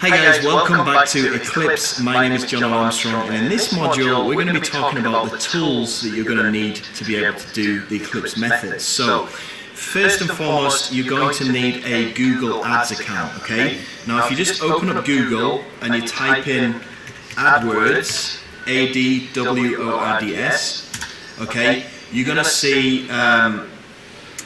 Hi guys, welcome back to Eclipse. My name is John Armstrong, and in this module we're going to be talking about the tools that you're going to need to be able to do the Eclipse method. So first and foremost, you're going to need a Google Ads account, okay? Now if you just open up Google and you type in AdWords, A-D-W-O-R-D-S, okay, you're going to see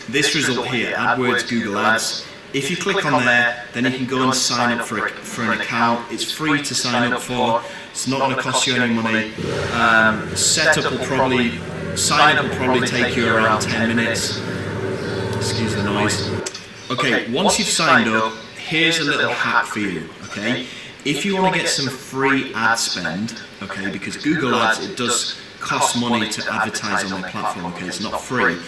this result here, AdWords Google Ads. If you click on there, then you can go and sign up for an account. It's free to sign up for. It's not going to cost you any money. Sign up will probably take you around 10 minutes. Excuse the noise. Okay, once you've signed up, here's a little hack for you. Okay, if you want to get some free ad spend, okay, because Google Ads, it does cost money to advertise on their platform. Okay, it's not free.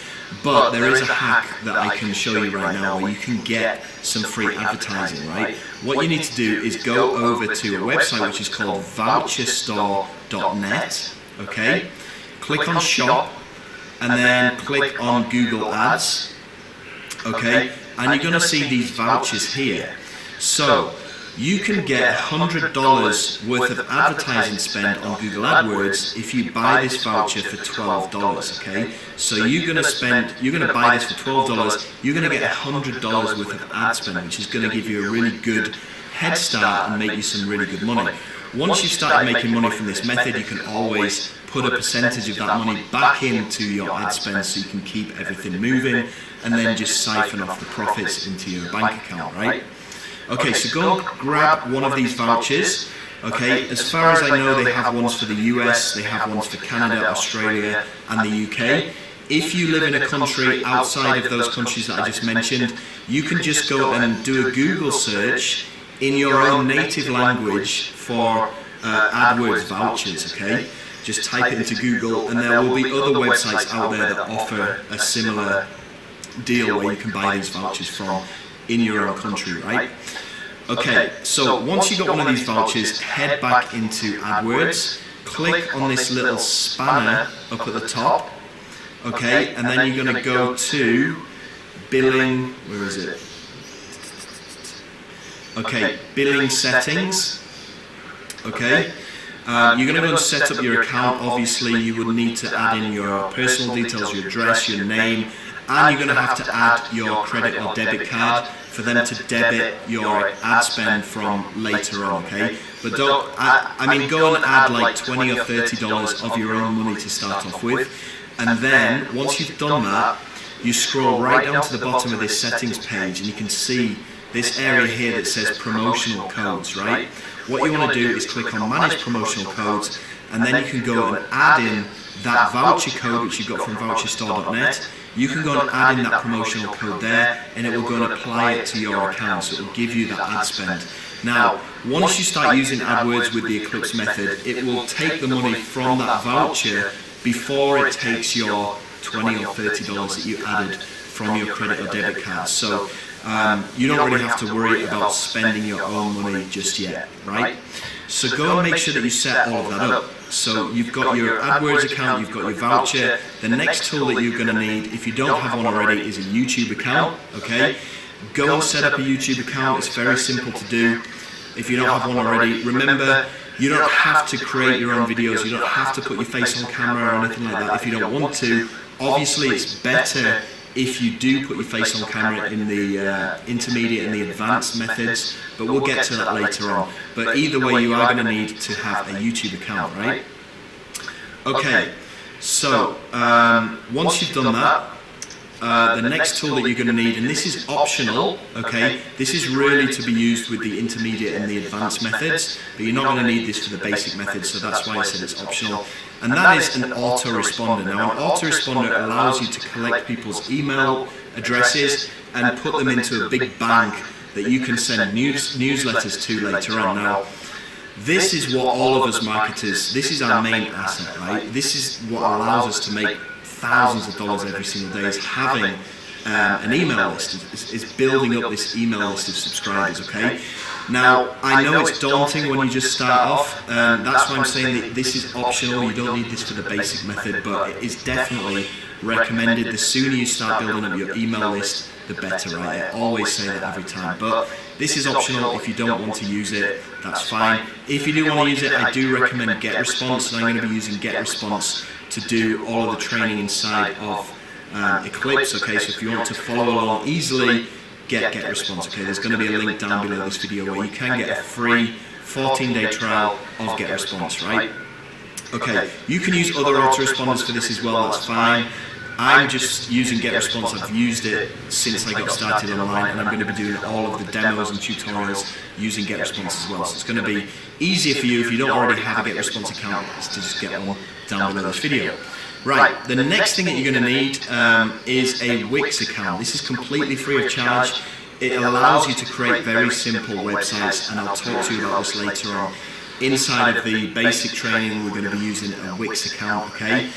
But there is a hack that I can show you right now where you can get some free advertising, right? What you need to do is go over to a website which is called voucherstore.net, okay? Click on shop and then click on Google Ads, okay? And you're going to see these vouchers here. So you can get $100 worth of advertising spend on Google AdWords if you buy this voucher for $12, okay? So you're going to buy this for $12, you're going to get $100 worth of ad spend, which is going to give you a really good head start and make you some really good money. Once you've started making money from this method, you can always put a percentage of that money back into your ad spend so you can keep everything moving and then just siphon off the profits into your bank account, right? Okay, so go and grab one of these vouchers. Okay, as far as I know, they have ones for the US, they have ones for Canada, Australia, and the UK. If you live in a country outside of those countries that I just mentioned, you can just go and do a Google search in your own native language for AdWords vouchers, okay? Just type it into Google, and there will be other websites out there that offer a similar deal where you can buy these vouchers from in your own country, right? Okay, so once you've got one of these vouchers, head back into AdWords, click on this little spanner up at the top, okay, and then you're going to go to billing, where is it? Okay, billing settings, okay. You're going to go and set up your account. Obviously you would need to add in your personal details, your address, your name, and you're going to have to add your credit or debit card for them to debit your ad spend from later on, okay? But don't, I mean, go and add like $20 or $30 of your own money to start off with, and then once you've done that, you scroll right down to the bottom of this settings page and you can see this area here that says promotional codes, right? What you want to do is click on manage promotional codes, and then you can go and add in that voucher code which you got from voucherstore.net. You can go and add in that promotional code there, and it will go and apply it to your account, so it will give you that ad spend. Now, once you start using AdWords with the Eclipse method, it will take the money from that voucher before it takes your $20 or $30 that you added from your credit or debit card. So you don't really have to worry about spending your own money just yet, right? So go and make sure that you set all of that up. So you've got your AdWords account, you've got your voucher. The next tool that you're going to need, if you don't have one already, is a YouTube account, okay? Go and set up a YouTube account. It's very simple to do. If you don't have one already, remember, you don't have to create your own videos, you don't have to put your face on camera or anything like that if you don't want to. Obviously it's better if you do put your face on camera in the intermediate and the advanced methods, but we'll get to that later on. But either way, you are going to need to have a YouTube account, right? Okay, so once you've done that, the next tool that you're going to need, and this is optional, okay, this is really to be used with the intermediate and the advanced methods, but you're not going to need this for the basic methods, so that's why I said it's optional. And that is an autoresponder. Now, an autoresponder allows you to collect people's email addresses and put them into a big bank that you can send newsletters to later on. Now, this is what all of us marketers, this is our main asset, right? This is what allows us to make thousands of dollars every single day, is having an email list, is building up this email list of subscribers, okay? Now, I know it's daunting when you just start off, that's why I'm saying that this is optional. You don't need this for the basic method, but it is definitely recommended. The sooner you start building up your email list, the better, right? I always say that every time, but this is optional. If you don't want to use it, that's fine. If you do want to use it, I do recommend GetResponse, and I'm going to be using GetResponse to do all of the training inside of Eclipse. Okay, so if you want to follow along easily, GetResponse. Okay, there's going to be a link down below this video where you can get a free 14-day trial of GetResponse, right? Okay, you can use other autoresponders for this as well, that's fine. I'm just using GetResponse. I've used it since I got started online, and I'm going to be doing all of the demos and tutorials using GetResponse as well. So it's going to be easier for you if you don't already have a GetResponse account to just get one down below this video. Right, the next thing that you're going to need is a Wix account. This is completely free of charge. It allows you to create very simple websites, and I'll talk to you about this later on. Inside of the basic training, we're going to be using a Wix account, okay?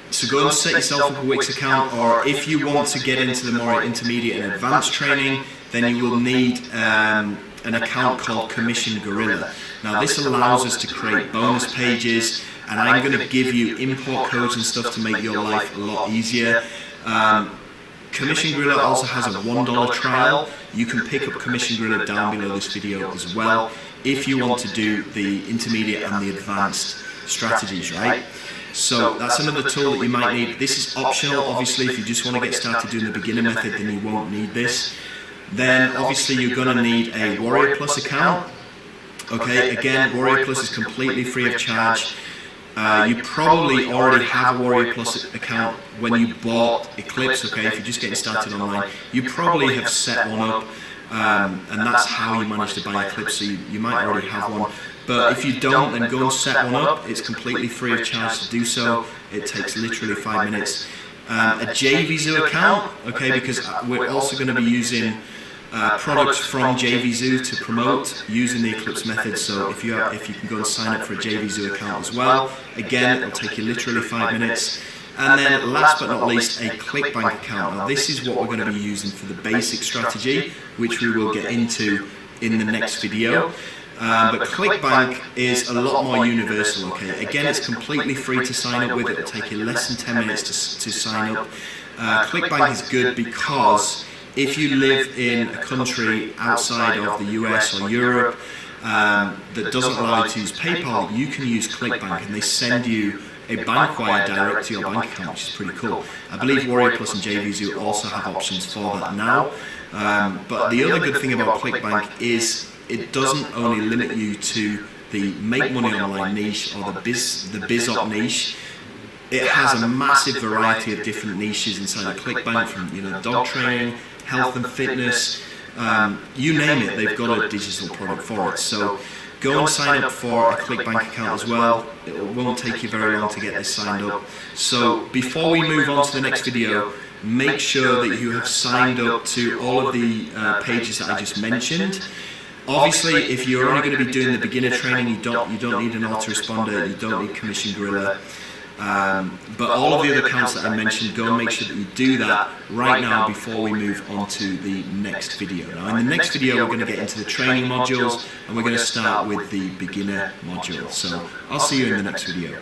So go and set yourself up a Wix account, or if you want to get into the more intermediate and advanced training, then you will need an account called Commission Gorilla. Now this allows us to create bonus pages, and I'm going to give you import codes and stuff to make your life a lot easier. Commission Gorilla also has a $1 trial. You can pick up Commission Gorilla down below this video as well if you want to do the intermediate and the advanced strategies, right? So that's another tool that you might need. This is optional, obviously. If you just want to get started doing the beginner method, then you won't need this. Then obviously you're going to need a Warrior Plus account. Okay, again, Warrior Plus is completely free of charge. You probably already have a Warrior Plus account when you bought Eclipse, okay? If you're just getting started online, you probably have set one up, and that's how you managed to buy Eclipse, so you might already have one. But if you don't, then go and set one up. It's completely free of charge to do so. It takes literally 5 minutes. A JVZoo account, okay, because we're also going to be using products from JVZoo to promote using the Eclipse method. So if you can go and sign up for a JVZoo account as well, again, it'll take you literally 5 minutes. And then last but not least, a ClickBank account. Now this is what we're going to be using for the basic strategy, which we will get into in the next video. But ClickBank is a lot more universal, okay? Again, it's completely free to sign up with. It'll take you less than 10 minutes to sign up. ClickBank is good because if you live in a country outside of the US or Europe that doesn't allow you to use PayPal, you can use ClickBank, and they send you a bank wire direct to your bank account, which is pretty cool. I believe Warrior Plus and JVZoo also have options for that now. But the other good thing about ClickBank is it doesn't only limit you to the make money online niche or the biz op niche. It has a massive variety of different niches inside of ClickBank, from dog training, health and fitness, you name it, they've got a digital product for it. So go and sign up for a ClickBank account as well. It won't take you very long to get this signed up. So before we move on to the next video, make sure that you have signed up to all of the pages that I just mentioned. Obviously, if you're only going to be doing the beginner training, you don't need an autoresponder, you don't need Commission Gorilla. But all of the other accounts that I mentioned, go and make sure that you do that right now before we move on to the next video. Now in the next video we're going to get into the training modules, and we're going to start with the beginner module. So I'll see you in the next video.